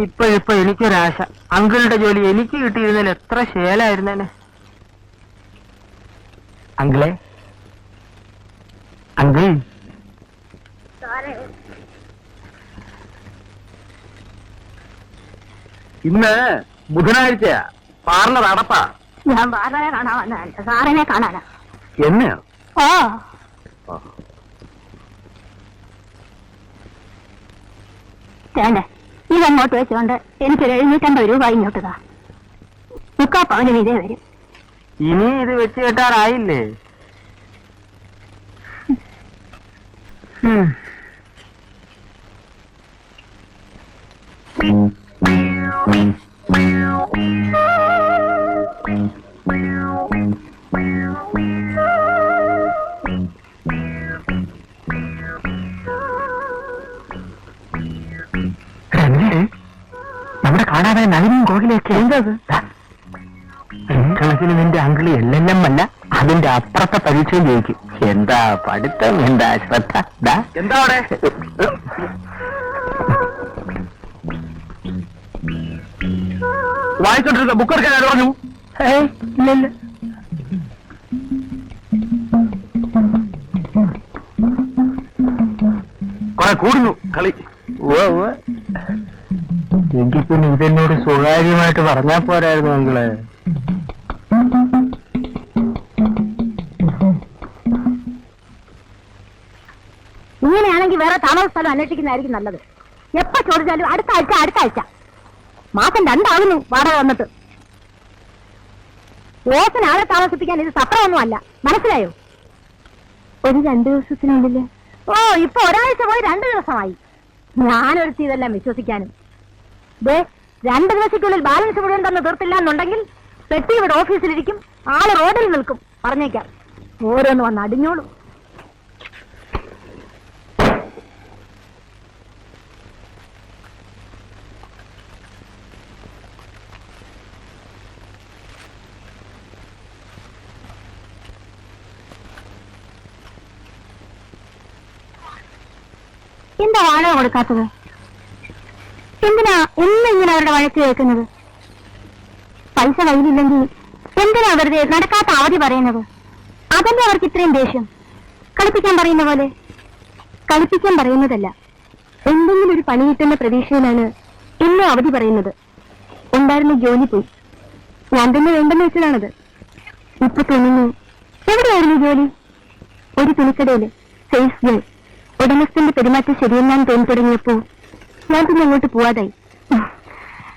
ഇപ്പൊ എനിക്കൊരാശ, അങ്കിളുടെ ജോലി എനിക്ക് കിട്ടിയിരുന്നതിൽ എത്ര ശേലായിരുന്നേനെ. അങ്കിളെ, അങ്കിൾ, ഇന്ന് ബുധനാഴ്ചയാ, പാർലർ അടപ്പാ. ഞാൻ പാർലറെ കാണാൻ വന്നതല്ല, സാറിനെ കാണാനാ. എന്നെയോ? ഓ, വേണ്ടേ, ഇതങ്ങോട്ട് വെച്ചുകൊണ്ട് എനിക്കൊരു 750 രൂപ ഇങ്ങോട്ട് താ. 3/4 പവനും ഇതേ വരും. ഇനി ഇത് വെച്ച് കെട്ടാറായില്ലേ? നമ്മുടെ കാണാതെ നളിനും കോകിലൊക്കെ എന്തത്? കണക്കിന് നിന്റെ അങ്കിളി എല്ലാം അല്ല, അതിന്റെ അപ്പുറത്തെ പരീക്ഷയും ജയിക്കും. എന്താ പഠിത്തം, എന്താ ശ്രദ്ധ. എന്താ അവിടെ? വായിച്ചോണ്ടിരുന്ന ബുക്ക് എടുക്കാൻ ആര് പറഞ്ഞു? ഇല്ല, കുറെ കൂടുന്നു കളി. എങ്കിൽ പിന്നെ ഇതെന്നോട് സ്വകാര്യമായിട്ട് പറഞ്ഞാ പോരായിരുന്നു അങ്കിളെ. ഇങ്ങനെയാണെങ്കിൽ വേറെ താമസ സ്ഥലം അന്വേഷിക്കുന്നതായിരിക്കും നല്ലത്. എപ്പോ ചോദിച്ചാലും അടുത്ത ആഴ്ച. മാസം 2 ആകുന്നു വാടക വന്നിട്ട്. ഓസിന് ആളെ താമസിപ്പിക്കാൻ ഇത് സത്രമൊന്നും അല്ല, മനസ്സിലായോ? ഒരു 2 ദിവസത്തിനുള്ളില്. ഓ, ഇപ്പൊ ഒരാഴ്ച പോയി 2 ദിവസമായി. ഞാനൊരുത്തി ഇതെല്ലാം വിശ്വസിക്കാനും. 2 ദിവസത്തിനുള്ളിൽ ബാലൻസ് മുഴുവൻ തന്നെ തീർത്തില്ല എന്നുണ്ടെങ്കിൽ പെട്ടി ഇവിടെ ഓഫീസിലിരിക്കും, ആള് റോഡിൽ നിൽക്കും. പറഞ്ഞേക്കാം, ഓരോന്ന് വന്ന് അടിഞ്ഞോളൂ. എന്താ വാടക കൊടുക്കാത്തത്? എന്തിനാ എന്നും ഇങ്ങനെ അവരുടെ വഴക്ക് കേൾക്കുന്നത്? പൈസ കയ്യിലില്ലെങ്കിൽ എന്തിനാ വെറുതെ നടക്കാത്ത അവധി പറയുന്നത്? അതല്ലേ അവർക്ക് ഇത്രയും ദേഷ്യം. കളിപ്പിക്കാൻ പറയുന്ന പോലെ. കളിപ്പിക്കാൻ പറയുന്നതല്ല, എന്തെങ്കിലും ഒരു പണി കിട്ടുന്ന പ്രതീക്ഷയിലാണ് ഇന്നും അവധി പറയുന്നത്. ഉണ്ടായിരുന്ന ജോലി പോയി, ഞാൻ തന്നെ വേണ്ടെന്ന് വെച്ചതാണത്. ഇപ്പൊ തോന്നുന്നു, എവിടെയായിരുന്നു ജോലി? ഒരു തുണിക്കടയില് സെയിൽസ് ഗേൾ. ഉടമസ്ഥന്റെ പെരുമാറ്റം ശരിയെന്നാൻ തോന്നി തുടങ്ങിയപ്പോ ഞാൻ പിന്നെ അങ്ങോട്ട് പോവാതായി.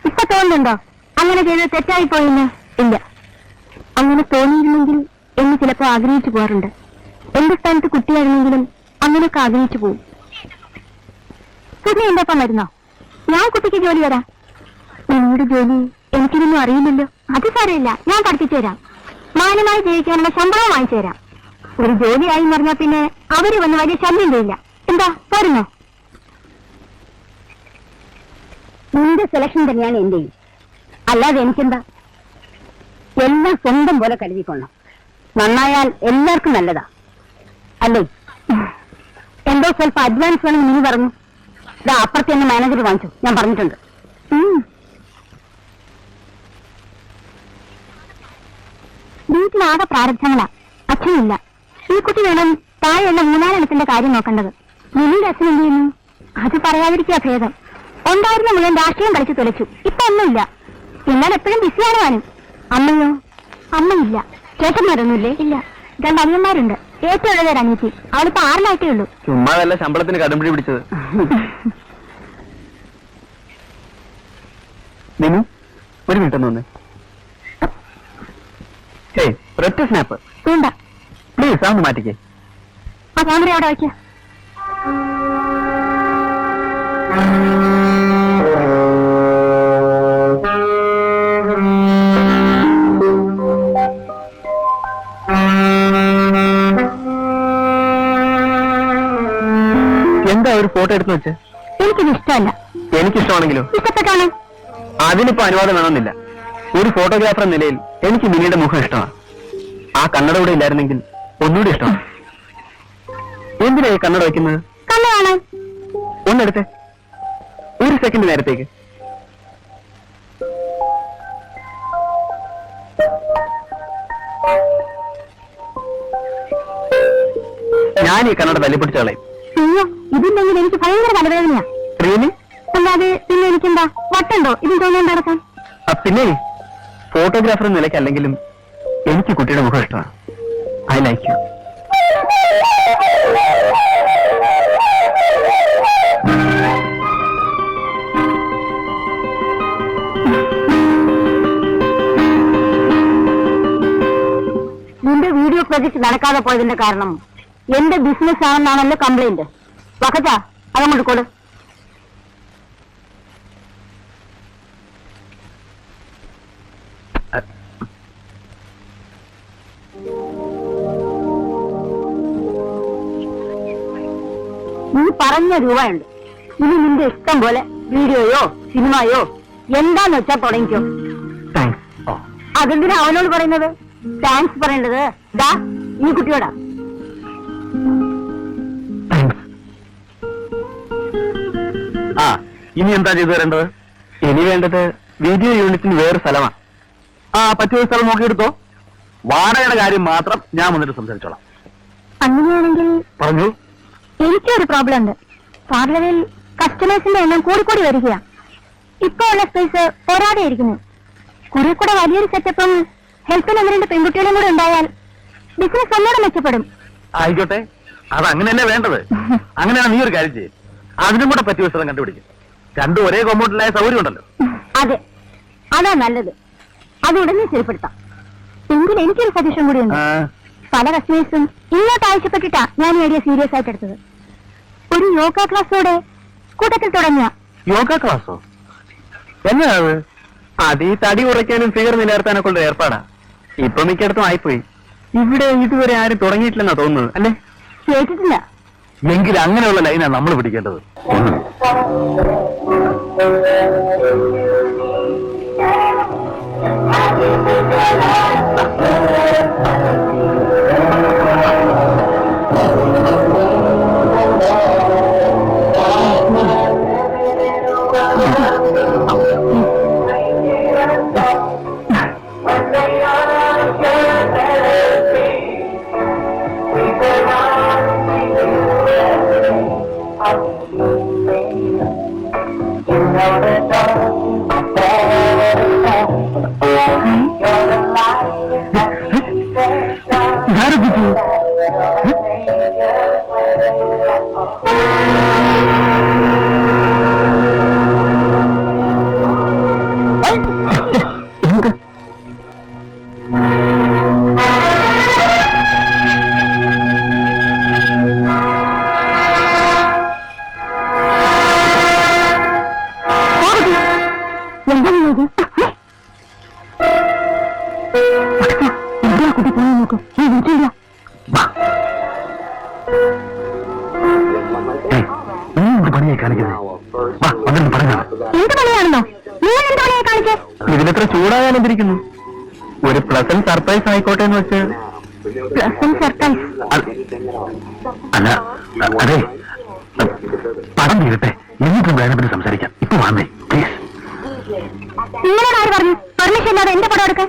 ഇപ്പൊ തോന്നുന്നുണ്ടോ അങ്ങനെ ചെയ്ത് തെറ്റായി പോയെന്ന്? ഇല്ല, അങ്ങനെ തോന്നിയിരുന്നെങ്കിൽ എന്ന് ചിലപ്പോ ആഗ്രഹിച്ചു പോകാറുണ്ട്. എന്റെ സ്ഥാനത്ത് കുട്ടിയായിരുന്നെങ്കിലും അങ്ങനെയൊക്കെ ആഗ്രഹിച്ചു പോകും. പിന്നെ എന്റെ ഒപ്പം വരുന്നോ? ഞാൻ കുട്ടിക്ക് ജോലി തരാം. നിങ്ങളുടെ ജോലി എനിക്കിതൊന്നും അറിയില്ലല്ലോ. അത് സാരമില്ല, ഞാൻ പഠിപ്പിച്ചു തരാം. മാന്യമായി ജീവിക്കാനുള്ള ശമ്പളവും വാങ്ങിച്ചു തരാം. ഒരു ജോലിയായി എന്ന് പറഞ്ഞാൽ പിന്നെ അവര് വന്ന് വലിയ ശല്യം ചെയ്യില്ല. എന്താ, പോരുന്നോ? നിന്റെ സെലക്ഷൻ തന്നെയാണ് എന്റെയും. അല്ലാതെ എനിക്കെന്താ? എല്ലാം സ്വന്തം പോലെ കരുതിക്കൊള്ളണം. നന്നായാൽ എല്ലാവർക്കും നല്ലതാ, അല്ലേ? എന്തോ സ്വല്പ അഡ്വാൻസ് വേണം നീ പറഞ്ഞു. ഇതാ അപ്പുറത്ത് തന്നെ മാനേജർ വാങ്ങിച്ചു, ഞാൻ പറഞ്ഞിട്ടുണ്ട്. വീട്ടിലാകെ പ്രാരബ്ധങ്ങളാ. അച്ഛനില്ല. ഈ കുട്ടി വേണം താഴെയുള്ള 3-4 എണ്ണത്തിന്റെ കാര്യം നോക്കേണ്ടത്. നിന്നിന്റെ അച്ഛൻ എന്ത് ചെയ്യുന്നു? അത് പറയാതിരിക്കുക ഭേദം. ഉണ്ടായിരുന്ന മുഴുവൻ രാഷ്ട്രീയം കളിച്ചു തുലച്ചു. ഇപ്പൊ ഒന്നുമില്ല. എന്നാൽ എപ്പോഴും ബിസിയാണ് താനും. അമ്മയോ? അമ്മയില്ല. ചേട്ടന്മാരൊന്നുമില്ലേ? ഇല്ല. 2 അനിയന്മാരുണ്ട്. ഏറ്റവും ഉള്ളത് അനിയത്തി. അവളിപ്പോ 6-ആയിട്ടേ ഉള്ളൂ. ചുമ്മാതല്ല ശമ്പളത്തിന് കടുംപിടി പിടിച്ചത്. നിനു, ഒരു മിനിറ്റ് ഒന്ന് വന്നേ. ഒരൊറ്റ സ്നാപ്പ് വേണ്ട, പ്ലീസ്. അതൊന്ന് മാറ്റിക്കേ. ആ ക്യാമറ അവിടെ വയ്ക്ക. എന്താ ഒരു ഫോട്ടോ എടുത്ത് വെച്ച്? എനിക്കിത് ഇഷ്ടമല്ല. എനിക്കിഷ്ടമാണെങ്കിലോ? ഇഷ്ടപ്പെട്ടാണ്. അതിനിപ്പോ അനുവാദം വേണമെന്നില്ല. ഒരു ഫോട്ടോഗ്രാഫർ എന്ന നിലയിൽ എനിക്ക് മിനിയുടെ മുഖം ഇഷ്ടമാണ്. ആ കണ്ണട കൂടെ ഇല്ലായിരുന്നെങ്കിൽ ഒന്നുകൂടി ഇഷ്ടമാണ്. എന്തിനാ ഈ കണ്ണട വയ്ക്കുന്നത്? കണ്ണ കാണാൻ. ഒന്നെടുത്തേ, 1 സെക്കൻഡ് നേരത്തേക്ക്. ഞാൻ ഈ കണ്ണട തല്ലിപ്പിടിച്ച കളയും. അയ്യോ, ഇതില്ലെങ്കിൽ എനിക്ക് ഭയങ്കര തലവേദനയാ. റിയലി? അല്ലാതെ പിന്നെ എനിക്കെന്താ വട്ടുണ്ടോ ഇതിൽ തോന്നാൻ നടക്കാൻ? പിന്നെ ഫോട്ടോഗ്രാഫർ നിലയ്ക്ക് അല്ലെങ്കിലും എനിക്ക് കുട്ടിയുടെ മുഖം ഇഷ്ടമാണ്. I like you. നിന്റെ വീഡിയോ പ്രൊജക്ട് നടക്കാതെ പോയതിന്റെ കാരണം എന്റെ ബിസിനസ് ആണെന്നാണല്ലോ കംപ്ലൈന്റ്. വകച്ച അതങ്ങോട്ട് കൊടു. നീ പറഞ്ഞ രൂപയുണ്ട്. ഇനി നിന്റെ ഇഷ്ടം പോലെ വീഡിയോയോ സിനിമയോ എന്താന്ന് വെച്ചാ തുടങ്ങിക്കോ. അതെന്തിനാ അവനോട് പറയുന്നത്? താങ്ക്സ് പറയേണ്ടത് ദാ ഈ കുട്ടിയോടാ. ആ, ഇനി എന്താ ചെയ്തു തരേണ്ടത്? ഇനി വേണ്ടത് വീഡിയോ യൂണിറ്റിന് വേറെ സ്ഥലമാണ്. പറ്റിയ സ്ഥലം നോക്കിയെടുത്തോ. വാടകയുടെ കാര്യം മാത്രം ഞാൻ വന്നിട്ട് സംസാരിച്ചോളാം. അങ്ങനെയാണെങ്കിൽ പറഞ്ഞു. എനിക്കൊരു പ്രോബ്ലം ഉണ്ട്. പാർലറിൽ കസ്റ്റമേഴ്സിന്റെ എണ്ണം കൂടിക്കൂടി വരികയാ. ഇപ്പൊ ഉള്ള സ്പേസ് പോരാതെ ഇരിക്കുന്നു. കുറെ കൂടെ വലിയൊരു സെറ്റപ്പും ഹെൽപ്പിന് ഒന്ന് രണ്ട് പെൺകുട്ടികളും കൂടെ ഉണ്ടായാൽ ബിസിനസ് ഒന്നുകൂടെ മെച്ചപ്പെടും. ആയിക്കോട്ടെ, അത് അങ്ങനെയല്ലേ വേണ്ടത്. അങ്ങനെയാണ് നീ ഒരു കാര്യം ചെയ്യും. അതിനും കൂടെ പറ്റിയ സ്ഥലം കണ്ടുപിടിക്കും. രണ്ടും ഒരേ കോമ്പൗണ്ടിലായ സൗകര്യം ഉണ്ടല്ലോ. അതെ, അതാ നല്ലത്. അത് ഉടനെ ശരിപ്പെടുത്താം. എങ്കിൽ എനിക്കൊരു സജഷൻ കൂടിയുണ്ട്. പല കസ്റ്റമേഴ്സും ഇങ്ങോട്ട് ആവശ്യപ്പെട്ടിട്ടാ ഞാൻ ഈ ഐഡിയ സീരിയസ് ആയിട്ട് എടുത്തത്. ഒരു യോഗ ക്ലാസ്സോടെ കൂട്ടത്തിൽ തുടങ്ങിയ. യോഗ ക്ലാസ്സോ? എന്നാ അത് ഈ തടി കുറയ്ക്കാനും ഫിഗർ നിലനിർത്താനൊക്കെ ഉള്ള ഏർപ്പാടാ. ഇപ്പൊ മിക്കയിടത്തും ആയിപ്പോയി. ഇവിടെ ഇതുവരെ ആരും തുടങ്ങിയിട്ടില്ലെന്നാ തോന്നുന്നത്, അല്ലേ? കേട്ടിട്ടില്ല. എങ്കിൽ അങ്ങനെയുള്ള ലൈനാണ് നമ്മൾ പിടിക്കേണ്ടത്. ഇതിലെത്ര ചൂടാകാൻ എന്തിരിക്കുന്നു? ഒരു പ്ലസന്റ് സർപ്രൈസ് ആയിക്കോട്ടെ എന്ന് വെച്ച്. അല്ല, അതെ, പടം തീരട്ടെ, എന്നിട്ടും വേണമെന്ന് സംസാരിക്കാം. ഇപ്പൊ വന്നേ പ്ലീസ്. പറഞ്ഞു പെർമിഷൻ ഇല്ലാതെ എന്റെ പടം എടുക്കാൻ?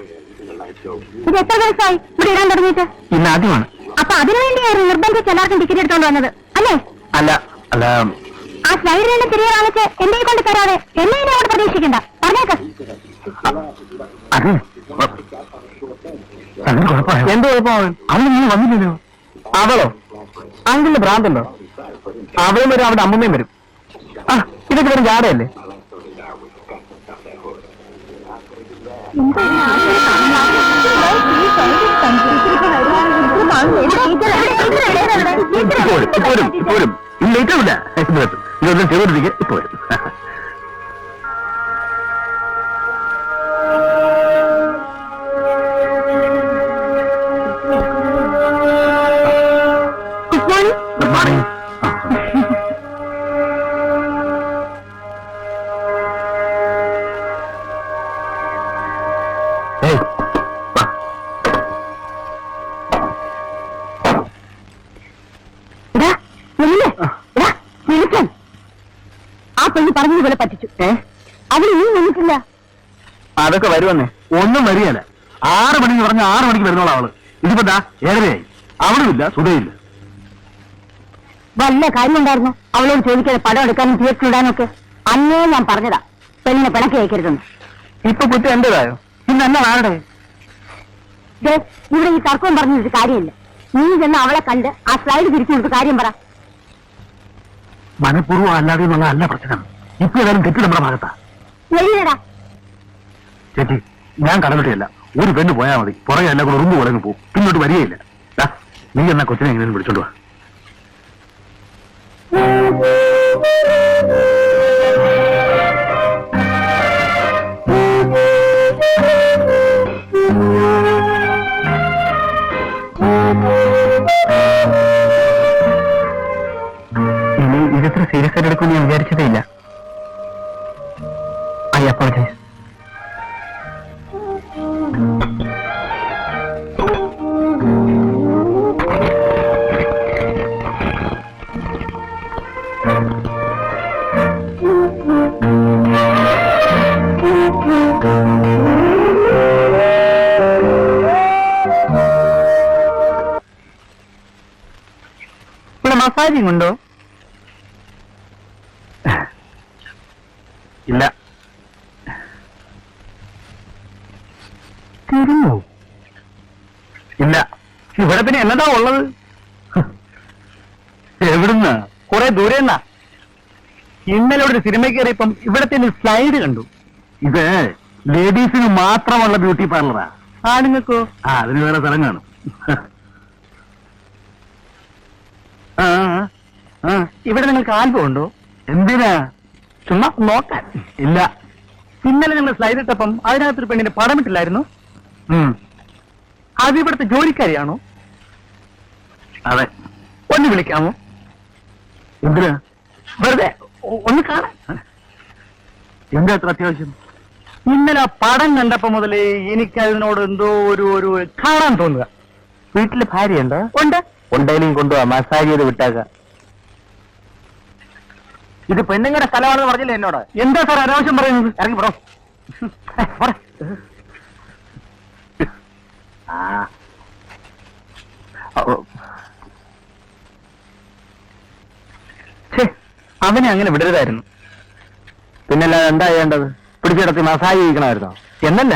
ഇത് എത്ര ദിവസമായി ഇവിടെ ഇടാൻ തുടങ്ങിയിട്ട്? ഇന്ന് ആദ്യമാണ്. അപ്പൊ അതിനുവേണ്ടിയായിരുന്നു നിർബന്ധിച്ച് എല്ലാവർക്കും ടിക്കറ്റ് എടുത്തോണ്ട് വന്നത്, അല്ലേ? അല്ല അല്ല, ആ സ്ലൈഡിനെ തിരികെ വാങ്ങിച്ച് എന്നെ കൊണ്ട് തരാതെ എന്നെ ഇനി അവിടെ പ്രതീക്ഷിക്കണ്ട. പറഞ്ഞേക്ക്. അത് അതിന് കുഴപ്പമായോ? എന്ത് കുഴപ്പമാണ്? അവൾ നീ വന്നില്ലല്ലോ. അവളോ? അങ്കിളിന് ഭ്രാന്തല്ലോ. അവളും വരും, അവരുടെ അമ്മമ്മയും വരും. ഇതൊക്കെ വെറും ജാടയല്ലേ? ഇപ്പോഴും ലേറ്റാവില്ല. ഇതൊന്നും ചെയ്തിരിക്കെ ഇപ്പൊ വരും. Good morning. ആ പെണ്ണ് പറഞ്ഞതുപോലെ പറ്റിച്ചു. അവൾ ഇനി നിന്നിട്ടില്ല. അതൊക്കെ വരുവന്നേ. ഒന്നും വരികയല്ല. 6 മണിക്ക് പറഞ്ഞ 6 മണിക്ക് വരുന്നോളാം അവള്. ഇതിപ്പോ ദാ 7:30 അവളുമില്ല, സുധയില്ല. വല്ല കാര്യം ഉണ്ടായിരുന്നു അവളോട് ചോദിക്കാതെ പടം എടുക്കാനും തിയേറ്റർ ഇടാനും ഒക്കെ? അന്നേ ഞാൻ പറഞ്ഞതാ പെണ്ണിനെ പിണക്കി അയക്കരുതെന്ന്. ഇപ്പൊ കുറ്റം എന്റേതായോ? പിന്നെ എന്നാ ആരുടെ? ദേ, ഇവിടെ ഈ തർക്കവും പറഞ്ഞിട്ട് കാര്യമില്ല. നീ ചെന്ന് അവളെ കണ്ട് ആ സ്ലൈഡ് തിരിച്ചു കൊടുത്ത് കാര്യം പറ. മനഃപൂർവ്വം അല്ലാതെ എന്നുള്ള അല്ല പ്രശ്നം. ഇപ്പൊ ഏതായാലും തെറ്റ് നമ്മുടെ ഭാഗത്താ. എഴുതടാ. ചേച്ചി, ഞാൻ കടന്നിട്ടില്ല. ഒരു പെണ്ണ് പോയാൽ മതി, പുറകെ എല്ലാം കൂടെ ഉറുമ്പ് പോലെ പോകും, പിന്നോട്ട് വരികയില്ല. നീ എന്നാ കൊച്ചിനെ എങ്ങനെയും വിളിച്ചോണ്ട് വാ. ഇനി ഇതെത്ര സീരിയസ് ആയിട്ട് എടുക്കുമെന്ന് ഞാൻ വിചാരിച്ചതേ ഇല്ല. I apologise. ഇവിടെ മസാജിങ് ഉണ്ടോ? ഇല്ല. തിരിഞ്ഞു? ഇല്ല. ഇവിടെ പിന്നെ എന്നതാ ഉള്ളത്? എവിടുന്ന്? കുറെ ദൂരെ നിന്നാ. ഇന്നലെ ഇവിടെ ഒരു സിനിമ കയറിയപ്പം ഇവിടത്തെ സ്ലൈഡ് കണ്ടു. ഇത് ലേഡീസിന് മാത്രമുള്ള ബ്യൂട്ടി പാർലറാ. ആണുങ്ങൾക്കോ? അതിന് വേറെ സ്ഥലം കാണും. ഇവിടെ നിങ്ങൾക്ക് ആൽബം ഉണ്ടോ? എന്തിനാ? ചുമ്മാ നോക്കാൻ. ഇല്ല. ഇന്നലെ നിങ്ങൾ സ്ലൈഡ് ഇട്ടപ്പം അതിനകത്തൊരു പെണ്ണിന്റെ പടമിട്ടില്ലായിരുന്നു? അത് ഇവിടുത്തെ ജോലിക്കാരിയാണോ? അതെ. ഒന്ന് വിളിക്കാമോ? എന്തിനാ? വെറുതെ ഒന്ന് കാണാൻ. എന്താ അത്ര അത്യാവശ്യം? ഇന്നലെ ആ പടം കണ്ടപ്പോ മുതലേ എനിക്ക് അതിനോട് എന്തോ ഒരു കാണാൻ തോന്നുക. വീട്ടില് ഭാര്യ ഉണ്ടോ? ഉണ്ട്. ഉണ്ടെങ്കിലും കൊണ്ടുപോവാ, മസാജ് ചെയ്ത് വിട്ടാക്ക. ഇത് പെണ്ണുങ്ങളുടെ സ്ഥലമാണെന്ന് പറഞ്ഞില്ലേ എന്നോട്? എന്താ സാർ അനാവശ്യം പറയുന്നത്? ഇറങ്ങി പറോ. അവനെ അങ്ങനെ വിടരുതായിരുന്നു. പിന്നല്ലാതെ എന്താ ചെയ്യേണ്ടത്? പിടിച്ചിടത്തി മസാജ് ചെയ്യിക്കണമായിരുന്നോ? എന്നല്ല,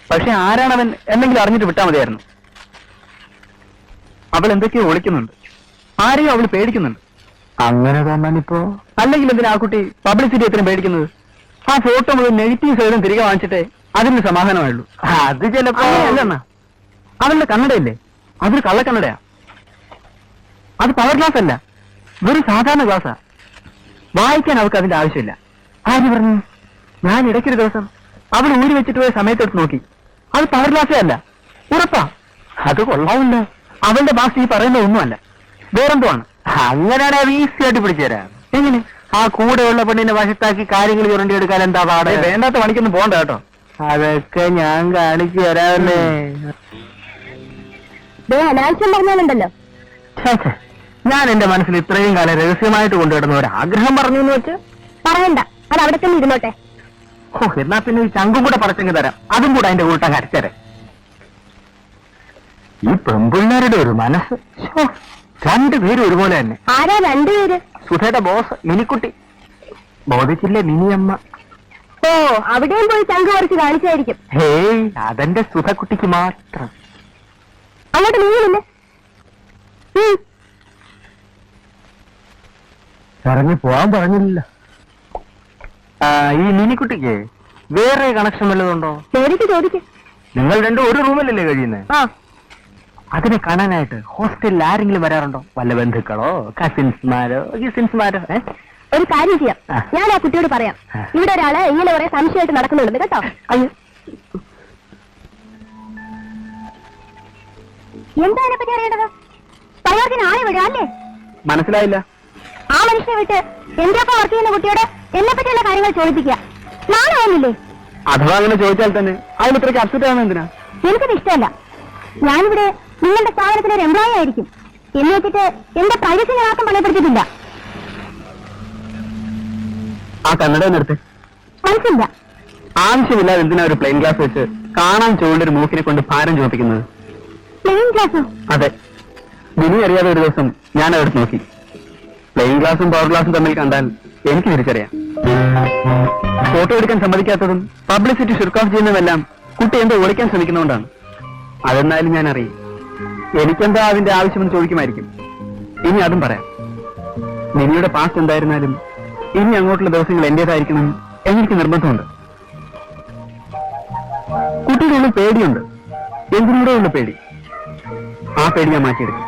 പക്ഷെ ആരാണവൻ എന്തെങ്കിലും അറിഞ്ഞിട്ട് വിട്ടാൽ മതിയായിരുന്നു. അവൾ എന്തൊക്കെയോ ഒളിക്കുന്നുണ്ട്. ആരെയോ അവൾ പേടിക്കുന്നുണ്ട്. അങ്ങനെ തോന്നാനിപ്പോ? അല്ലെങ്കിൽ എന്തിനാ ആ കുട്ടി പബ്ലിസിറ്റി എത്രയും പേടിക്കുന്നത്? ആ ഫോട്ടോ മുഴുവൻ നെഗറ്റീവ് സൈഡും തിരികെ വാങ്ങിച്ചിട്ടേ അതിന് സമാധാനമായുള്ളൂ. അത് ചിലപ്പോ അല്ലെന്നാ. അവളുടെ കണ്ണടയില്ലേ, അതൊരു കള്ളക്കണ്ണടയാ. അത് പവർ ഗ്ലാസ് അല്ല, വെറും സാധാരണ ഗ്ലാസാ. വായിക്കാൻ അവൾക്ക് അതിന്റെ ആവശ്യമില്ല. ആര് പറഞ്ഞു? ഞാൻ ഇടയ്ക്കൊരു ദിവസം അവൾ ഊരി വെച്ചിട്ട് പോയ സമയത്തെടുത്ത് നോക്കി. അത് പവർ ഗ്ലാസേ അല്ല, ഉറപ്പാ. അത് കൊള്ളാവില്ല. അവളുടെ ഭാഷ ഈ പറയുന്ന ഒന്നുമല്ല, വേറെന്തോ ആണ്. അങ്ങനെയാണ് അത് ഈസി ആയിട്ട് പിടിച്ചുതരാം. എങ്ങനെ? ആ കൂടെയുള്ള പെണ്ണിനെ വശത്താക്കി കാര്യങ്ങൾ ചുരണ്ടിയെടുക്കാൻ എന്താ പാടെ? വേണ്ടാത്ത പണിക്കൊന്നും പോകണ്ട കേട്ടോ. അതൊക്കെ ഞാൻ കാണിച്ചു തരാമല്ലേ. അനാവശ്യം പറഞ്ഞാലുണ്ടല്ലോ. ഞാൻ എന്റെ മനസ്സിൽ ഇത്രയും കാലം രഹസ്യമായിട്ട് കൊണ്ടുവരുന്ന ഒരു ആഗ്രഹം പറഞ്ഞു എന്ന് വെച്ച് പറയണ്ട, അത് അവിടെ തന്നെ ഇരുന്നോട്ടെ. ഓ, എന്നാ പിന്നെ ഈ ചങ്കും കൂടെ പറിച്ചെങ്കിൽ തരാം. അതും കൂടെ അതിന്റെ കൂട്ടം കരച്ചേരെ. ഈ പെമ്പിള്ളേരുടെ ഒരു മനസ്സ്. രണ്ടുപേരും ഒരുപോലെ തന്നെ. ആരാ രണ്ടുപേര്? സുധയുടെ ബോസ് മിനിക്കുട്ടി. ബോധിച്ചില്ലേ മിനിയമ്മ? ഓ, അവിടെയും പോയി ചങ്ക് പറിച്ച് കാണിച്ചായിരിക്കും. ഹേയ്, അതെന്റെ സുധക്കുട്ടിക്ക് മാത്രം. അങ്ങോട്ട് നീങ്ങില്ലേ? ഇറങ്ങി പോവാൻ പറഞ്ഞില്ല. ഈ മിനിക്കുട്ടിക്ക് വേറെ കണക്ഷൻ വല്ലതുണ്ടോ? ചോദിക്ക്. നിങ്ങൾ രണ്ടും ഒരു റൂമിലല്ലേ കഴിയുന്നേ? അതിനെ കാണാനായിട്ട് ഹോസ്റ്റലിൽ ആരെങ്കിലും വരാറുണ്ടോ? വല്ല ബന്ധുക്കളോ, കസിൻസ്മാരോ? ഒരു കാര്യം ചെയ്യാം, ഞാൻ ആ കുട്ടിയോട് പറയാം. ഇവിടെ ഒരാള് ഇങ്ങനെ കുറെ സംശയമായിട്ട് നടക്കുന്നുണ്ട് കേട്ടോ. എന്താ അതിനെപ്പറ്റി അറിയേണ്ടത്? പറയാത്തിന് ആളെ വിടുക അല്ലേ? മനസ്സിലായില്ല. ആ മനുഷ്യനെ വിട്ട് എന്റെ ഒപ്പം വർക്ക് ചെയ്യുന്ന കുട്ടിയോട് എന്നെ പറ്റിയുള്ള കാര്യങ്ങൾ ചോദിപ്പിക്കുക. നാളെ ആവുന്നില്ലേ? അഥവാ അങ്ങനെ ചോദിച്ചാൽ തന്നെ അതിന് ഇത്രയ്ക്ക് അപ്സെറ്റ് ആവുന്ന എന്തിനാ? എനിക്കത് ഇഷ്ടമല്ല. ഞാനിവിടെ നിങ്ങളുടെ സ്ഥാപനത്തിലെ ഒരു എംപ്ലോയി ആയിരിക്കും എന്ന് വെച്ചിട്ട് എന്റെ പ്രൈവസി ഞാൻ ആർക്കും പണയപ്പെടുത്തിയിട്ടില്ല. ആ കണ്ണട നിർത്ത്. മനസ്സില്ല. ആവശ്യമില്ലാതെ എന്തിനാ ഒരു പ്ലെയിൻ ഗ്ലാസ് വെച്ച് കാണാൻ ചുവണ്ടൊരു മൂക്കിനെ കൊണ്ട് ഭാരം ചുമപ്പിക്കുന്നത്? പ്ലെയിൻ ഗ്ലാസോ? അതെ, വിനി അറിയാതെ ഒരു ദിവസം ഞാൻ അവിടെ നോക്കി. പ്ലെയിൻ ഗ്ലാസും പവർ ഗ്ലാസും തമ്മിൽ കണ്ടാൽ എനിക്ക് തിരിച്ചറിയാം. ഫോട്ടോ എടുക്കാൻ സമ്മതിക്കാത്തതും പബ്ലിസിറ്റി ഷിർക്ക് ഓഫ് ചെയ്യുന്നതെല്ലാം കുട്ടി എന്തോ ഒളിക്കാൻ ശ്രമിക്കുന്നതുകൊണ്ടാണ്. അതെന്നാലും ഞാൻ അറിയും. എനിക്കെന്താ അതിന്റെ ആവശ്യമെന്ന് ചോദിക്കുമായിരിക്കും. ഇനി അതും പറയാം. മിനിയുടെ പാസ്റ്റ് എന്തായിരുന്നാലും ഇനി അങ്ങോട്ടുള്ള ദിവസങ്ങൾ എന്റേതായിരിക്കണം എന്നെനിക്ക് നിർബന്ധമുണ്ട്. കുട്ടിയുടെ ഉള്ളിൽ പേടിയുണ്ട്. എന്തിനൂടെ ഉള്ള പേടി. ആ പേടി ഞാൻ മാറ്റിയെടുക്കും.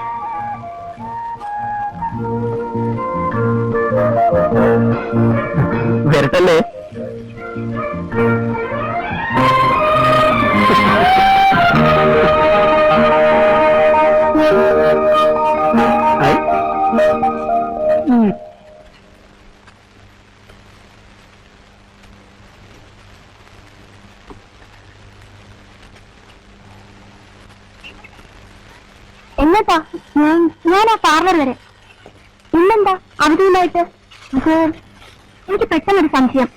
വരട്ടല്ലേ? എന്നത്താ ഞാൻ ആ പാർലർ വരെ. ഇന്നെന്താ അവധിയിലായിട്ട്? അത് എനിക്ക് പെട്ടെന്നൊരു സംശയം.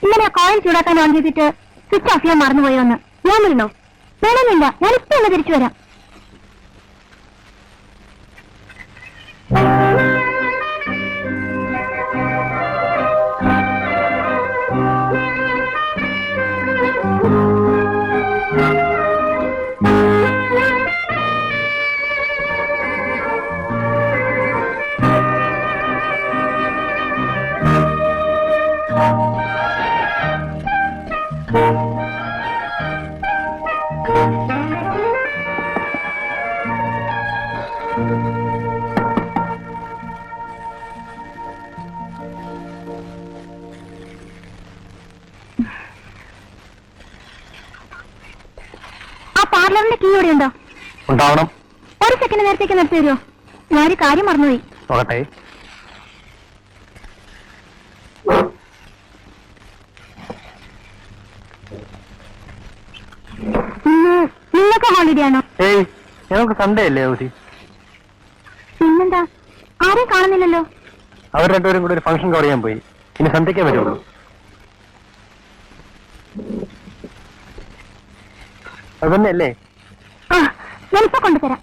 ഇങ്ങനെ ആ കോയിൽ ചൂടാക്കാൻ ഓൺ ചെയ്തിട്ട് സ്വിച്ച് ഓഫ് ചെയ്യാൻ മറന്നുപോയോന്ന്. ഞാൻ വരുന്നോ? വേണമെന്നില്ല, ഞാൻ ഇപ്പൊ ഒന്ന് തിരിച്ചു വരാം. പാർലറിന്റെ കീ ഇവിടെ ഉണ്ടോ? ഉണ്ടാവണം. ഒരു സെക്കൻഡ് നേരത്തേക്ക് നിർത്തി തരുമോ? ഞാനൊരു കാര്യം മറന്നുപോയി. നോക്കട്ടെ. നിങ്ങൾക്ക് ഹോളിഡേ ആണോ? ഏയ്, ഞങ്ങൾക്ക് സൺഡേ അല്ലേ അവധി. പിന്നെന്താ? ആരെയും കാണുന്നില്ലല്ലോ. അവർ രണ്ടുപേരും കൂടെ ഒരു ഫംഗ്ഷൻ കവർ ചെയ്യാൻ പോയി. ഇനി സന്ധ്യക്കേ വരുള്ളൂ. അത് തന്നെയല്ലേ? ആ, ഞാനിപ്പോ കൊണ്ടുതരാം.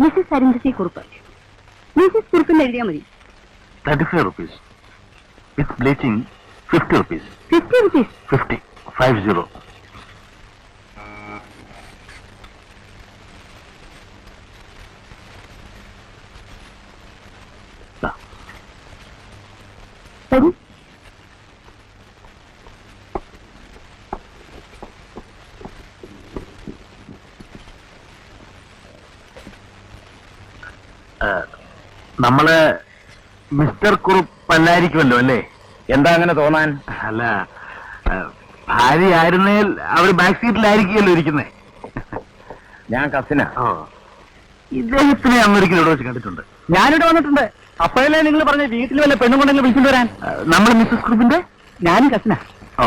മിസ്സസ് അരുന്ധതി കുറുപ്പ്. മിസ്സസ് കുറുപ്പിന് എഴുതിയാൽ മതി. 35 rupees. It's bleaching 50 rupees. 50 rupees. 50. 50. വരൂ. നമ്മള് മിസ്റ്റർ കുറുപ്പല്ലായിരിക്കുമല്ലോ അല്ലേ? എന്താ അങ്ങനെ തോന്നാൻ? അല്ല, ഭാര്യ ആയിരുന്നേൽ അവര് ബാക്ക് സീറ്റിലായിരിക്കുമല്ലോ ഇരിക്കുന്നേ. ഞാൻ കസിനാ. ഇദ്ദേഹത്തിനെ അന്നൊരിക്കലും ഇവിടെ വെച്ച് കണ്ടിട്ടുണ്ട്. ഞാനിവിടെ വന്നിട്ടുണ്ട്. അപ്പോഴല്ലേ നിങ്ങൾ പറഞ്ഞ വീട്ടിൽ വല്ല പെണ്ണും കൊണ്ടെങ്കിലും വിളിച്ചിട്ട് വരാൻ? നമ്മൾ മിസ്സസ് കുറുപ്പിന്റെ ഞാനും കസിനാ. ഓ